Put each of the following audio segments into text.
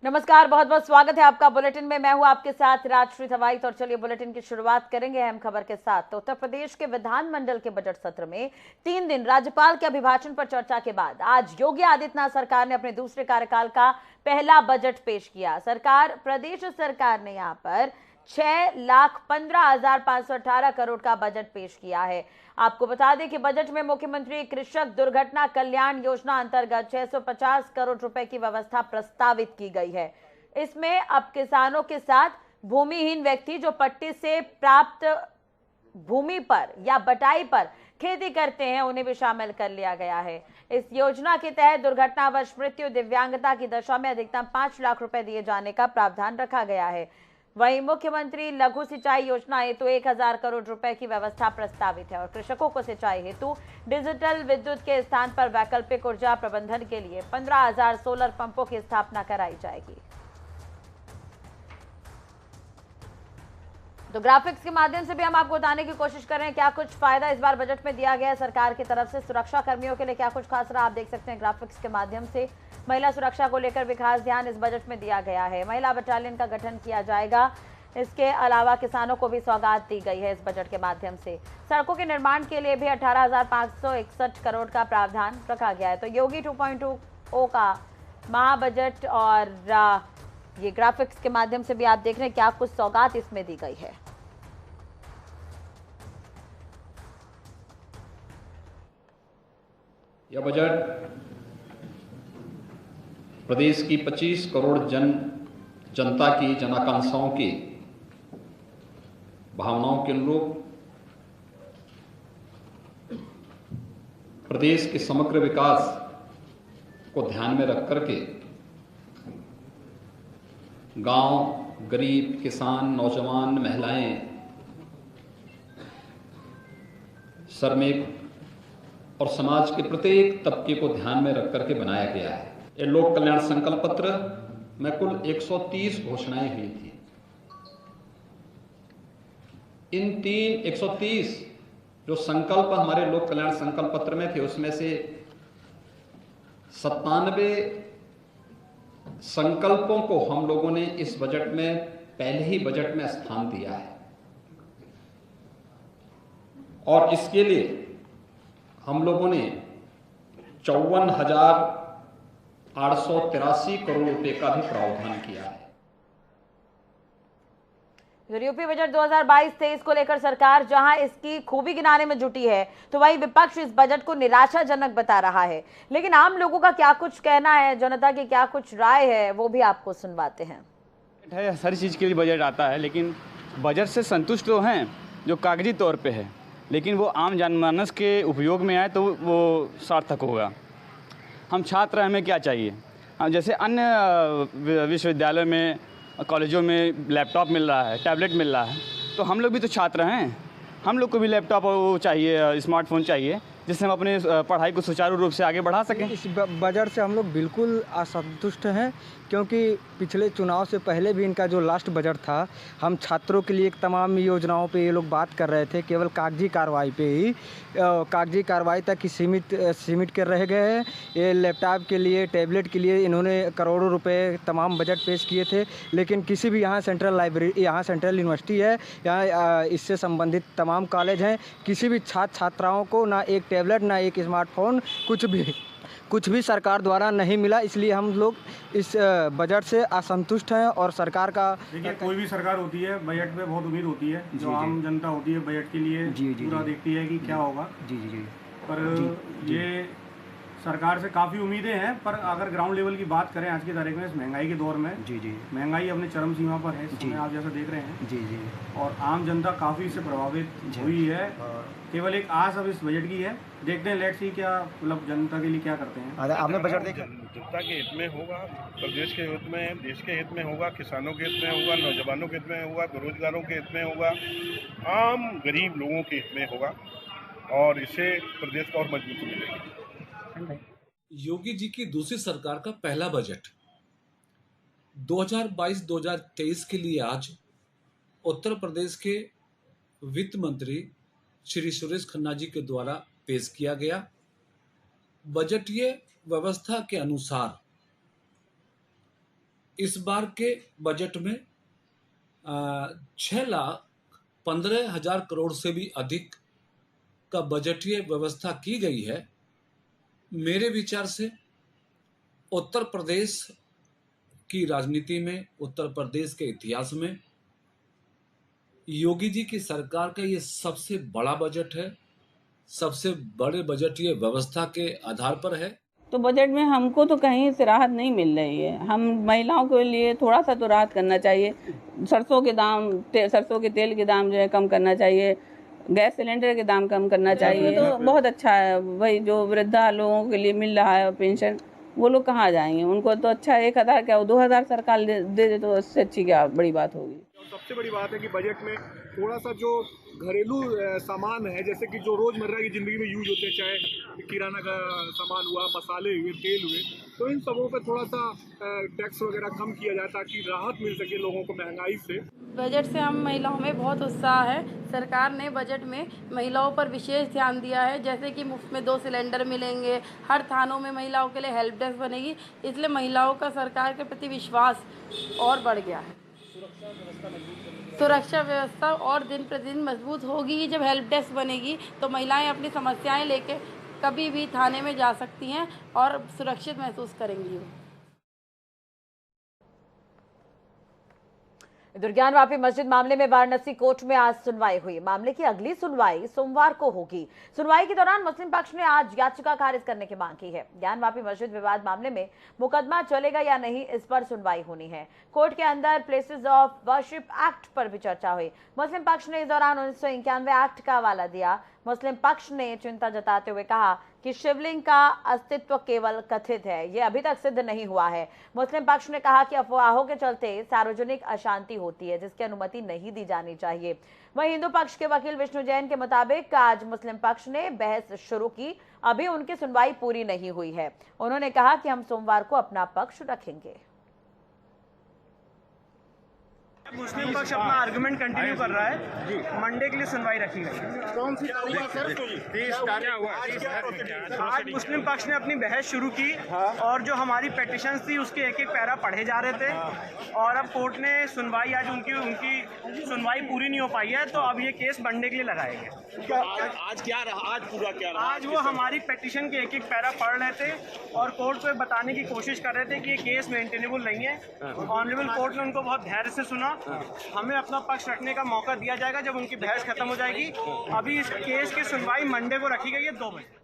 नमस्कार, बहुत बहुत स्वागत है आपका बुलेटिन में। मैं हूं आपके साथ राजश्री थवाईत और चलिए बुलेटिन की शुरुआत करेंगे अहम खबर के साथ। तो उत्तर प्रदेश के विधानमंडल के बजट सत्र में 3 दिन राज्यपाल के अभिभाषण पर चर्चा के बाद आज योगी आदित्यनाथ सरकार ने अपने दूसरे कार्यकाल का पहला बजट पेश किया। प्रदेश सरकार ने यहां पर 6,15,518 करोड़ का बजट पेश किया है। आपको बता दें कि बजट में मुख्यमंत्री कृषक दुर्घटना कल्याण योजना अंतर्गत 650 करोड़ रुपए की व्यवस्था प्रस्तावित की गई है। इसमें अब किसानों के साथ भूमिहीन व्यक्ति जो पट्टी से प्राप्त भूमि पर या बटाई पर खेती करते हैं उन्हें भी शामिल कर लिया गया है। इस योजना के तहत दुर्घटनावश मृत्यु, दिव्यांगता की दशा में अधिकतम 5 लाख रुपए दिए जाने का प्रावधान रखा गया है। वहीं मुख्यमंत्री लघु सिंचाई योजना हेतु 1,000 करोड़ रुपए की व्यवस्था प्रस्तावित है और कृषकों को सिंचाई हेतु डिजिटल विद्युत के स्थान पर वैकल्पिक ऊर्जा प्रबंधन के लिए 15,000 सोलर पंपों की स्थापना कराई जाएगी। तो ग्राफिक्स के माध्यम से भी हम आपको बताने की कोशिश कर रहे हैं क्या कुछ फायदा इस बार बजट में दिया गया है सरकार की तरफ से। सुरक्षा कर्मियों के लिए क्या कुछ खास रहा, आप देख सकते हैं ग्राफिक्स के माध्यम से। महिला सुरक्षा को लेकर भी खास ध्यान इस बजट में दिया गया है। महिला बटालियन का गठन किया जाएगा। इसके अलावा किसानों को भी सौगात दी गई है इस बजट के माध्यम से। सड़कों के निर्माण के लिए भी 18,561 करोड़ का प्रावधान रखा गया है। तो योगी 2.0 का महाबजट और ये ग्राफिक्स के माध्यम से भी आप देख रहे हैं क्या कुछ सौगात इसमें दी गई है। यह बजट प्रदेश की 25 करोड़ जनता की जनाकांक्षाओं की भावनाओं के अनुरूप प्रदेश के समग्र विकास को ध्यान में रख करके गांव, गरीब, किसान, नौजवान, महिलाएं, श्रमिक और समाज के प्रत्येक तबके को ध्यान में रख करके बनाया गया है। ये लोक कल्याण संकल्प पत्र में कुल 130 घोषणाएं हुई थी। इन 130 जो संकल्प हमारे लोक कल्याण संकल्प पत्र में थे उसमें से 97 संकल्पों को हम लोगों ने इस बजट में पहले ही बजट में स्थान दिया है और इसके लिए हम लोगों ने 54,883 करोड़ रुपए का भी प्रावधान किया है। यूपी बजट 2022-23 को लेकर सरकार जहां इसकी खूबी गिनाने में जुटी है तो वहीं विपक्ष इस बजट को निराशाजनक बता रहा है। लेकिन आम लोगों का क्या कुछ कहना है, जनता की क्या कुछ राय है, वो भी आपको सुनवाते हैं। हर चीज़ के लिए बजट आता है, लेकिन बजट से संतुष्ट तो हैं जो कागजी तौर पे है, लेकिन वो आम जनमानस के उपयोग में आए तो वो सार्थक होगा। हम छात्र, हमें क्या चाहिए? जैसे अन्य विश्वविद्यालयों में, कॉलेजों में लैपटॉप मिल रहा है, टैबलेट मिल रहा है, तो हम लोग भी तो छात्र हैं, हम लोग को भी लैपटॉप वो चाहिए, स्मार्टफोन चाहिए, जिससे हम अपने पढ़ाई को सुचारू रूप से आगे बढ़ा सकें। इस बजट से हम लोग बिल्कुल असंतुष्ट हैं, क्योंकि पिछले चुनाव से पहले भी इनका जो लास्ट बजट था, हम छात्रों के लिए तमाम योजनाओं पे ये लोग बात कर रहे थे, केवल कागजी कार्रवाई पे ही, कागजी कार्रवाई तक ही सीमित कर रह गए हैं। ये लैपटॉप के लिए, टैबलेट के लिए इन्होंने करोड़ों रुपए तमाम बजट पेश किए थे, लेकिन किसी भी यहाँ सेंट्रल लाइब्रेरी, यहाँ सेंट्रल यूनिवर्सिटी है, यहाँ इससे संबंधित तमाम कॉलेज हैं, किसी भी छात्राओं को ना एक टैबलेट ना एक स्मार्टफोन कुछ भी सरकार द्वारा नहीं मिला। इसलिए हम लोग इस बजट से असंतुष्ट हैं और सरकार का, देखिए कोई भी सरकार होती है बजट पे बहुत उम्मीद होती है, जो आम जनता होती है बजट के लिए पूरा देखती है कि क्या होगा। पर ये सरकार से काफ़ी उम्मीदें हैं, पर अगर ग्राउंड लेवल की बात करें आज की तारीख में, इस महंगाई के दौर में, महंगाई अपने चरम सीमा पर है, आप जैसा देख रहे हैं, और आम जनता काफ़ी इससे प्रभावित हुई है। केवल एक आस अब इस बजट की है, देखते हैं, लेट्स सी क्या मतलब जनता के लिए क्या करते हैं। आपने बजट देखा? जनता के हित में होगा, प्रदेश के हित में, देश के हित में होगा, किसानों के हित में होगा, नौजवानों के हित में होगा, बेरोजगारों के हित में होगा, आम गरीब लोगों के हित में होगा और इससे प्रदेश को और मजबूती मिलेगी। योगी जी की दूसरी सरकार का पहला बजट 2022-2023 के लिए आज उत्तर प्रदेश के वित्त मंत्री श्री सुरेश खन्ना जी के द्वारा पेश किया गया। बजटीय व्यवस्था के अनुसार इस बार के बजट में 6,15,000 करोड़ से भी अधिक का बजटीय व्यवस्था की गई है। मेरे विचार से उत्तर प्रदेश की राजनीति में, उत्तर प्रदेश के इतिहास में योगी जी की सरकार का ये सबसे बड़ा बजट है, सबसे बड़े बजटीय व्यवस्था के आधार पर है। तो बजट में हमको तो कहीं से राहत नहीं मिल रही है। हम महिलाओं के लिए थोड़ा सा तो राहत करना चाहिए। सरसों के तेल के दाम जो है कम करना चाहिए, गैस सिलेंडर के दाम कम करना चाहिए। तो बहुत अच्छा है। वही जो वृद्धा लोगों के लिए मिल रहा है पेंशन, वो लोग कहाँ जाएंगे? उनको तो अच्छा 1,000 क्या 2,000 सरकार दे दे तो उससे अच्छी क्या बड़ी बात होगी। सबसे बड़ी बात है कि बजट में थोड़ा सा जो घरेलू सामान है, जैसे कि जो रोजमर्रा की जिंदगी में यूज होते हैं, चाहे किराना का सामान हुआ, मसाले हुए, तेल हुए, तो इन सबों पे थोड़ा सा टैक्स वगैरह कम किया जाए ताकि राहत मिल सके लोगों को महंगाई से। बजट से हम महिलाओं में बहुत उत्साह है। सरकार ने बजट में महिलाओं पर विशेष ध्यान दिया है, जैसे कि मुफ्त में 2 सिलेंडर मिलेंगे, हर थानों में महिलाओं के लिए हेल्प डेस्क बनेगी। इसलिए महिलाओं का सरकार के प्रति विश्वास और बढ़ गया है। सुरक्षा व्यवस्था और दिन प्रतिदिन मजबूत होगी। जब हेल्प डेस्क बनेगी तो महिलाएं अपनी समस्याएं लेके कभी भी थाने में जा सकती हैं और सुरक्षित महसूस करेंगी। दुर्गानवापी मस्जिद मामले में वाराणसी कोर्ट में आज सुनवाई हुई। मामले की अगली सुनवाई सोमवार को होगी। सुनवाई के दौरान मुस्लिम पक्ष ने आज याचिका खारिज करने की मांग की है। ज्ञानवापी मस्जिद विवाद मामले में मुकदमा चलेगा या नहीं, इस पर सुनवाई होनी है। कोर्ट के अंदर प्लेसेस ऑफ वर्शिप एक्ट पर भी चर्चा हुई। मुस्लिम पक्ष ने इस दौरान 1991 एक्ट का हवाला दिया। मुस्लिम पक्ष ने चिंता जताते हुए कहा कि शिवलिंग का अस्तित्व केवल कथित है, ये अभी तक सिद्ध नहीं हुआ है। मुस्लिम पक्ष ने कहा कि अफवाहों के चलते सार्वजनिक अशांति होती है, जिसकी अनुमति नहीं दी जानी चाहिए। वहीं हिंदू पक्ष के वकील विष्णु जैन के मुताबिक आज मुस्लिम पक्ष ने बहस शुरू की, अभी उनकी सुनवाई पूरी नहीं हुई है। उन्होंने कहा कि हम सोमवार को अपना पक्ष रखेंगे। मुस्लिम पक्ष अपना आर्गुमेंट कंटिन्यू कर रहा है। मंडे के लिए सुनवाई रखी गई। कौन सी हुआ सर? आज मुस्लिम पक्ष ने अपनी बहस शुरू की और जो हमारी पेटिशंस थी उसके एक एक पैरा पढ़े जा रहे थे और अब कोर्ट ने सुनवाई आज उनकी सुनवाई पूरी नहीं हो पाई है, तो अब ये केस मंडे के लिए लगाएंगे। आज क्या रहा? आज पूरा क्या रहा? आज वो हमारी पेटिशन के एक एक पैरा पढ़ रहे थे और कोर्ट को बताने की कोशिश कर रहे थे कि ये केस मेंटेनेबल नहीं है। ऑनरेबल कोर्ट ने उनको बहुत धैर्य से सुना। हमें अपना पक्ष रखने का मौका दिया जाएगा जब उनकी बहस खत्म हो जाएगी। अभी इस केस की सुनवाई मंडे को रखी गई है 2 बजे।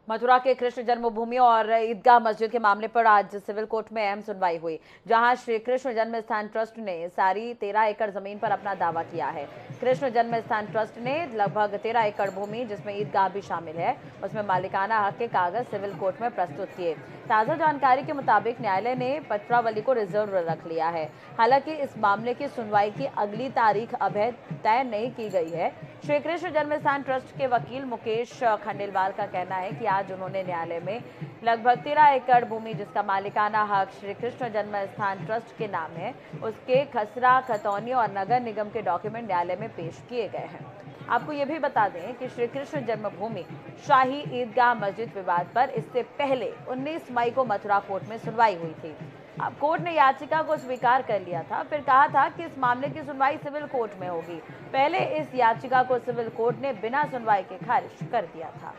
मथुरा के कृष्ण जन्मभूमि और ईदगाह मस्जिद के मामले पर आज सिविल कोर्ट में अहम सुनवाई हुई, जहां श्री कृष्ण जन्म स्थान ट्रस्ट ने सारी 13 एकड़ जमीन पर अपना दावा किया है। कृष्ण जन्म स्थान ट्रस्ट ने लगभग 13 एकड़ भूमि, जिसमें ईदगाह भी शामिल है, उसमें मालिकाना हक के कागज सिविल कोर्ट में प्रस्तुत किए। ताज़ा जानकारी के मुताबिक न्यायालय ने पत्रावली को रिजर्व रख लिया है। हालांकि इस मामले की सुनवाई की अगली तारीख अभी तय नहीं की गई है। श्री कृष्ण जन्म स्थान ट्रस्ट के वकील मुकेश खंडेलवाल का कहना है कि आज उन्होंने न्यायालय में लगभग 13 एकड़ भूमि, जिसका मालिकाना हक श्री कृष्ण जन्म स्थान ट्रस्ट के नाम है, उसके खसरा, खतौनी और नगर निगम के डॉक्यूमेंट न्यायालय में पेश किए गए हैं। आपको ये भी बता दें कि श्री कृष्ण जन्मभूमि शाही ईदगाह मस्जिद विवाद पर इससे पहले 19 मई को मथुरा कोर्ट में सुनवाई हुई थी। अब कोर्ट ने याचिका को स्वीकार कर लिया था, फिर कहा था कि इस मामले की सुनवाई सिविल कोर्ट में होगी। पहले इस याचिका को सिविल कोर्ट ने बिना सुनवाई के खारिज कर दिया था।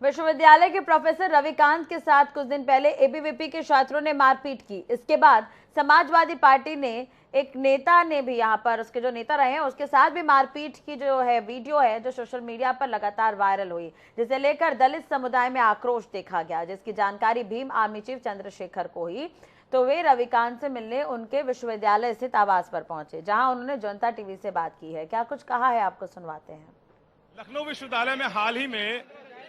विश्वविद्यालय के प्रोफेसर रविकांत के साथ कुछ दिन पहले एबीवीपी के छात्रों ने मारपीट की। इसके बाद समाजवादी पार्टी ने एक नेता ने भी, यहाँ पर उसके जो नेता रहे हैं उसके साथ भी मारपीट की जो है वीडियो है, जो सोशल मीडिया पर लगातार वायरल हुई, जिसे लेकर दलित समुदाय में आक्रोश देखा गया। जिसकी जानकारी भीम आर्मी चीफ चंद्रशेखर को हुई तो वे रविकांत से मिलने उनके विश्वविद्यालय स्थित आवास पर पहुंचे, जहां उन्होंने जनता टीवी से बात की है। क्या कुछ कहा है, आपको सुनवाते हैं। लखनऊ विश्वविद्यालय में हाल ही में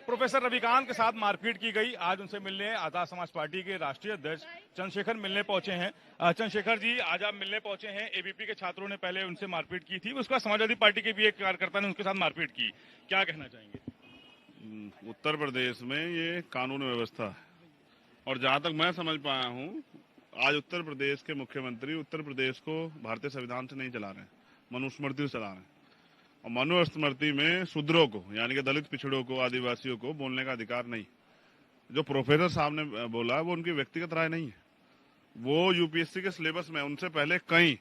प्रोफेसर रविकांत के साथ मारपीट की गई। आज उनसे मिलने आजाद समाज पार्टी के राष्ट्रीय अध्यक्ष चंद्रशेखर मिलने पहुंचे हैं। चंद्रशेखर जी, आज आप मिलने पहुंचे हैं। एबीपी के छात्रों ने पहले उनसे मारपीट की थी, उसका समाजवादी पार्टी के भी एक कार्यकर्ता ने उनके साथ मारपीट की, क्या कहना चाहेंगे? उत्तर प्रदेश में ये कानून व्यवस्था है और जहां तक मैं समझ पाया हूं, आज उत्तर प्रदेश के मुख्यमंत्री उत्तर प्रदेश को भारतीय संविधान से नहीं चला रहे हैं, मनुस्मृति से चला रहे हैं। और मनुस्मृति में शूद्रों को यानी कि दलित पिछड़ों को, आदिवासियों को बोलने का अधिकार नहीं। जो प्रोफेसर साहब ने बोला वो उनकी व्यक्तिगत राय नहीं है, वो यूपीएससी के सिलेबस में उनसे पहले कई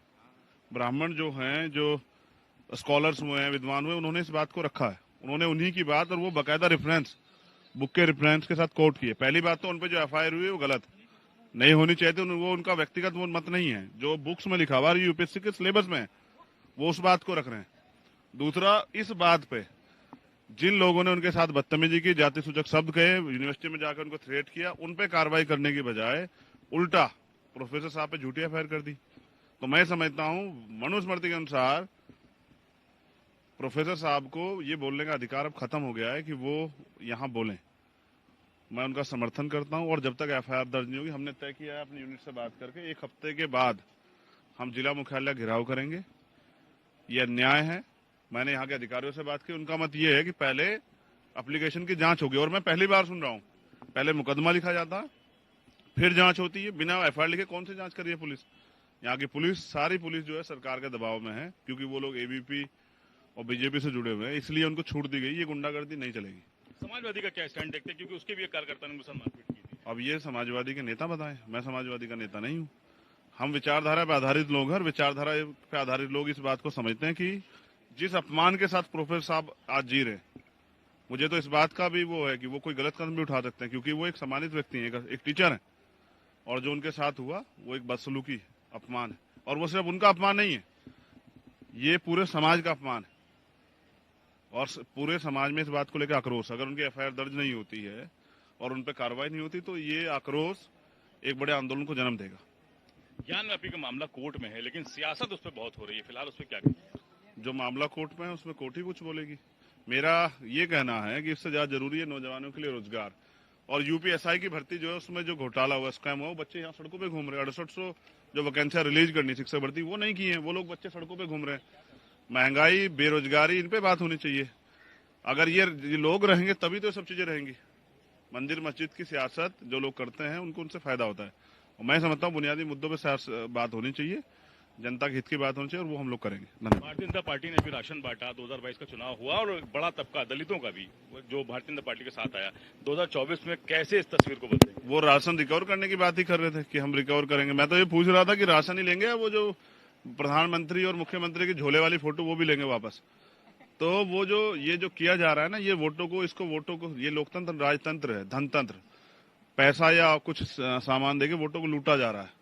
ब्राह्मण जो हैं, जो स्कॉलर्स हुए हैं, विद्वान हुए, उन्होंने इस बात को रखा है। उन्होंने उन्हीं की बात और वो बाकायदा रेफरेंस, बुक के रेफरेंस के साथ कोट किए। पहली बात तो उन पे जो एफआईआर हुई वो गलत नहीं होनी चाहिए थी, वो उनका व्यक्तिगत वो मत नहीं है। जो बुक्स में लिखा हुआ यूपीएससी के सिलेबस में वो उस बात को रख रहे हैं। दूसरा, इस बात पे जिन लोगों ने उनके साथ बदतमीजी की, जाति सूचक शब्द कहे, यूनिवर्सिटी में जाकर उनको थ्रेट किया, उन पे कार्रवाई करने की बजाय उल्टा प्रोफेसर साहब पे झूठी एफआईआर कर दी। तो मैं समझता हूं मनुस्मृति के अनुसार प्रोफेसर साहब को ये बोलने का अधिकार अब खत्म हो गया है कि वो यहाँ बोलें। मैं उनका समर्थन करता हूं और जब तक एफआईआर दर्ज नहीं होगी, हमने तय किया है अपनी यूनिट से बात करके 1 हफ्ते के बाद हम जिला मुख्यालय घेराव करेंगे। ये अन्याय है। मैंने यहाँ के अधिकारियों से बात की, उनका मत ये है कि पहले एप्लीकेशन की जांच होगी। और मैं पहली बार सुन रहा हूँ, पहले मुकदमा लिखा जाता फिर जांच होती है। बिना एफआईआर लिखे कौन सी जांच कर रही है पुलिस? यहाँ की पुलिस, सारी पुलिस जो है सरकार के दबाव में है, क्योंकि वो लोग एबीपी और बीजेपी से जुड़े हुए हैं, इसलिए उनको छूट दी गई। ये गुंडागर्दी नहीं चलेगी। समाजवादी का क्या स्टैंड देखते हैं, क्योंकि उसके भी एक कार्यकर्ता ने मुसलमान मारपीट की थी। अब ये समाजवादी के नेता बताएं, मैं समाजवादी का नेता नहीं हूँ। हम विचारधारा पर आधारित लोग हैं और विचारधारा पर आधारित लोग इस बात को समझते हैं कि जिस अपमान के साथ प्रोफेसर साहब आज जी रहे, मुझे तो इस बात का भी वो है कि वो कोई गलत कदम भी उठा सकते हैं, क्योंकि वो एक सम्मानित व्यक्ति है, एक टीचर है, और जो उनके साथ हुआ वो एक बदसलूकी अपमान है। और वो सिर्फ उनका अपमान नहीं है, ये पूरे समाज का अपमान है। और पूरे समाज में इस बात को लेकर आक्रोश, अगर उनकी एफआईआर दर्ज नहीं होती है और उन पर कार्रवाई नहीं होती तो ये आक्रोश एक बड़े आंदोलन को जन्म देगा। ज्ञानवापी का मामला कोर्ट में है, लेकिन सियासत उस पर बहुत हो रही है, फिलहाल उस पर क्या करें? जो मामला कोर्ट में है उसमें कोर्ट ही कुछ बोलेगी। मेरा ये कहना है कि इससे ज्यादा जरूरी है नौजवानों के लिए रोजगार। और यूपीएसआई की भर्ती जो है उसमें जो घोटाला हुआ, स्कैम हुआ, बच्चे यहाँ सड़कों पे घूम रहे हैं। 6800 जो वैकेंसियां रिलीज करनी शिक्षक भर्ती, वो नहीं की है, वो लोग बच्चे सड़कों पे घूम रहे हैं। महंगाई, बेरोजगारी, इन पे बात होनी चाहिए। अगर ये लोग रहेंगे तभी तो सब चीजें रहेंगी। मंदिर मस्जिद की सियासत जो लोग करते हैं उनको उनसे फायदा होता है। और मैं समझता हूँ बुनियादी मुद्दों पे बात होनी चाहिए, जनता के हित की बात होनी चाहिए, और वो हम लोग करेंगे। भारतीय जनता पार्टी ने भी राशन बांटा, 2022 का चुनाव हुआ और बड़ा तबका दलितों का भी जो भारतीय जनता पार्टी के साथ आया, 2024 में कैसे इस तस्वीर को बदलेंगे? वो राशन रिकवर करने की बात ही कर रहे थे कि हम रिकवर करेंगे। मैं तो ये पूछ रहा था कि राशन ही लेंगे, वो जो प्रधानमंत्री और मुख्यमंत्री की झोले वाली फोटो वो भी लेंगे वापस। तो वो जो ये जो किया जा रहा है ना, ये वोटों को ये लोकतंत्र राजतंत्र है, धनतंत्र, पैसा या कुछ सामान देके वोटों को लूटा जा रहा है।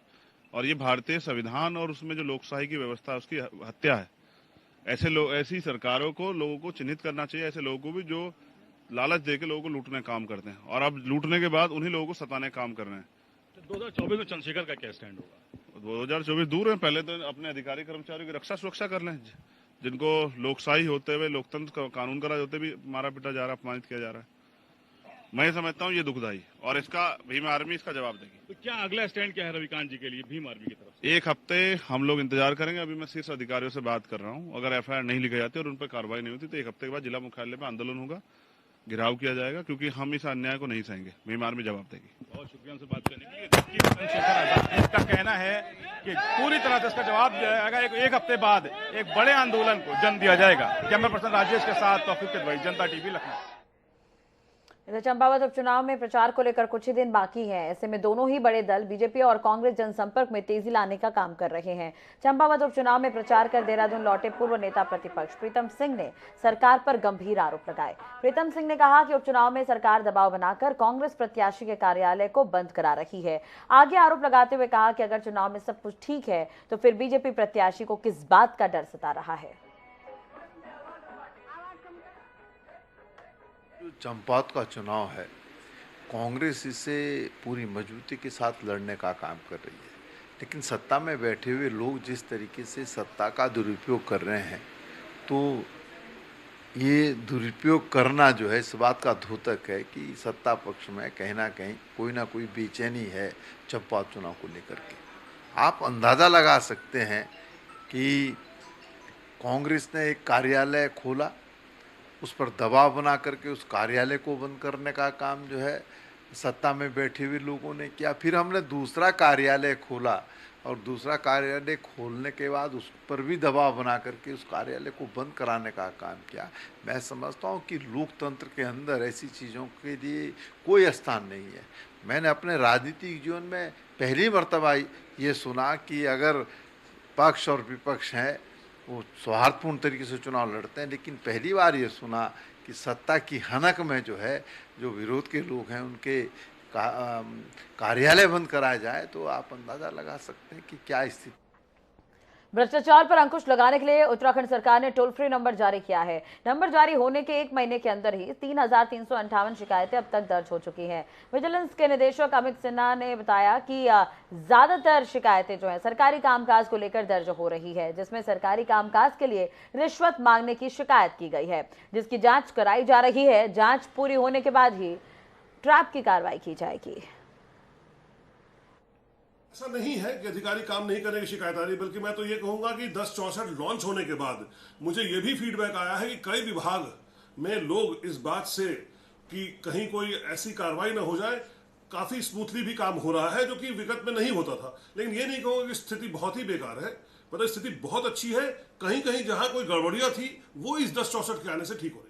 और ये भारतीय संविधान और उसमें जो लोकशाही की व्यवस्था है उसकी हत्या है। ऐसी सरकारों को, लोगों को चिन्हित करना चाहिए, ऐसे लोगों को भी जो लालच देके लोगों को लूटने का काम करते हैं, और अब लूटने के बाद उन्हीं लोगों को सताने का काम कर रहे हैं। 2024 में चंद्रशेखर का क्या स्टैंड होगा? 2024 दूर है, पहले तो अपने अधिकारी कर्मचारियों की रक्षा सुरक्षा कर लें, जिनको लोकशाही होते हुए, लोकतंत्र कानून का राज होते भी मारा पीटा जा रहा है, अपमानित किया जा रहा है। मैं समझता हूँ ये दुखदायी, और इसका भीम आर्मी इसका जवाब देगी। तो क्या अगला स्टैंड क्या है रविकांत जी के लिए भीम आर्मी की तरफ से? 1 हफ्ते हम लोग इंतजार करेंगे। अभी मैं शीर्ष अधिकारियों से बात कर रहा हूँ। अगर एफआईआर नहीं लिखी जाती और उन पर कार्रवाई नहीं होती तो 1 हफ्ते के बाद जिला मुख्यालय में आंदोलन होगा, घेराव किया जाएगा, क्योंकि हम इस अन्याय को नहीं सहेंगे। भीम आर्मी जवाब देगी। बहुत शुक्रिया उनसे बात करने के लिए। चंद्रशेखर आजाद इसका कहना है कि पूरी तरह से इसका जवाब दिया जाएगा। 1 हफ्ते बाद एक बड़े आंदोलन को जन्म दिया जाएगा। कैमरा पर्सन राजेश के साथ तौफीक किदवई, जनता टीवी, लखनऊ। इधर चंपावत उपचुनाव में प्रचार को लेकर कुछ ही दिन बाकी हैं। ऐसे में दोनों ही बड़े दल बीजेपी और कांग्रेस जनसंपर्क में तेजी लाने का काम कर रहे हैं। चंपावत उपचुनाव में प्रचार कर देहरादून लौटे पूर्व नेता प्रतिपक्ष प्रीतम सिंह ने सरकार पर गंभीर आरोप लगाए। प्रीतम सिंह ने कहा कि उपचुनाव में सरकार दबाव बनाकर कांग्रेस प्रत्याशी के कार्यालय को बंद करा रही है। आगे आरोप लगाते हुए कहा कि अगर चुनाव में सब कुछ ठीक है तो फिर बीजेपी प्रत्याशी को किस बात का डर सता रहा है। चंपावत का चुनाव है, कांग्रेस इसे पूरी मजबूती के साथ लड़ने का काम कर रही है, लेकिन सत्ता में बैठे हुए लोग जिस तरीके से सत्ता का दुरुपयोग कर रहे हैं, तो ये दुरुपयोग करना जो है इस बात का द्योतक है कि सत्ता पक्ष में कहीं ना कोई बेचैनी है चंपावत चुनाव को लेकर के। आप अंदाज़ा लगा सकते हैं कि कांग्रेस ने एक कार्यालय खोला, उस पर दबाव बना करके उस कार्यालय को बंद करने का काम जो है सत्ता में बैठे हुए लोगों ने किया। फिर हमने दूसरा कार्यालय खोला और दूसरा कार्यालय खोलने के बाद उस पर भी दबाव बना करके उस कार्यालय को बंद कराने का काम किया। मैं समझता हूँ कि लोकतंत्र के अंदर ऐसी चीज़ों के लिए कोई स्थान नहीं है। मैंने अपने राजनीतिक जीवन में पहली मर्तबा ये सुना कि अगर पक्ष और विपक्ष हैं वो सौहार्दपूर्ण तरीके से चुनाव लड़ते हैं, लेकिन पहली बार ये सुना कि सत्ता की हनक में जो है जो विरोध के लोग हैं उनके कार्यालय बंद कराया जाए, तो आप अंदाजा लगा सकते हैं कि क्या स्थिति। भ्रष्टाचार पर अंकुश लगाने के लिए उत्तराखंड सरकार ने टोल फ्री नंबर जारी किया है। नंबर जारी होने के 1 महीने के अंदर ही 3,358 शिकायतें अब तक दर्ज हो चुकी हैं। विजिलेंस के निदेशक अमित सिन्हा ने बताया कि ज्यादातर शिकायतें जो है सरकारी कामकाज को लेकर दर्ज हो रही है, जिसमें सरकारी कामकाज के लिए रिश्वत मांगने की शिकायत की गई है, जिसकी जांच कराई जा रही है। जांच पूरी होने के बाद ही ट्रैप की कार्रवाई की जाएगी। ऐसा नहीं है कि अधिकारी काम नहीं करेंगे शिकायत आ रही, बल्कि मैं तो ये कहूंगा कि 1064 लॉन्च होने के बाद मुझे ये भी फीडबैक आया है कि कई विभाग में लोग इस बात से कि कहीं कोई ऐसी कार्रवाई ना हो जाए, काफी स्मूथली भी काम हो रहा है, जो कि विगत में नहीं होता था। लेकिन ये नहीं कहूंगा कि स्थिति बहुत ही बेकार है, मतलब स्थिति बहुत अच्छी है। कहीं कहीं जहां कोई गड़बड़ियां थी वो इस 1064 के आने से ठीक हो रही है।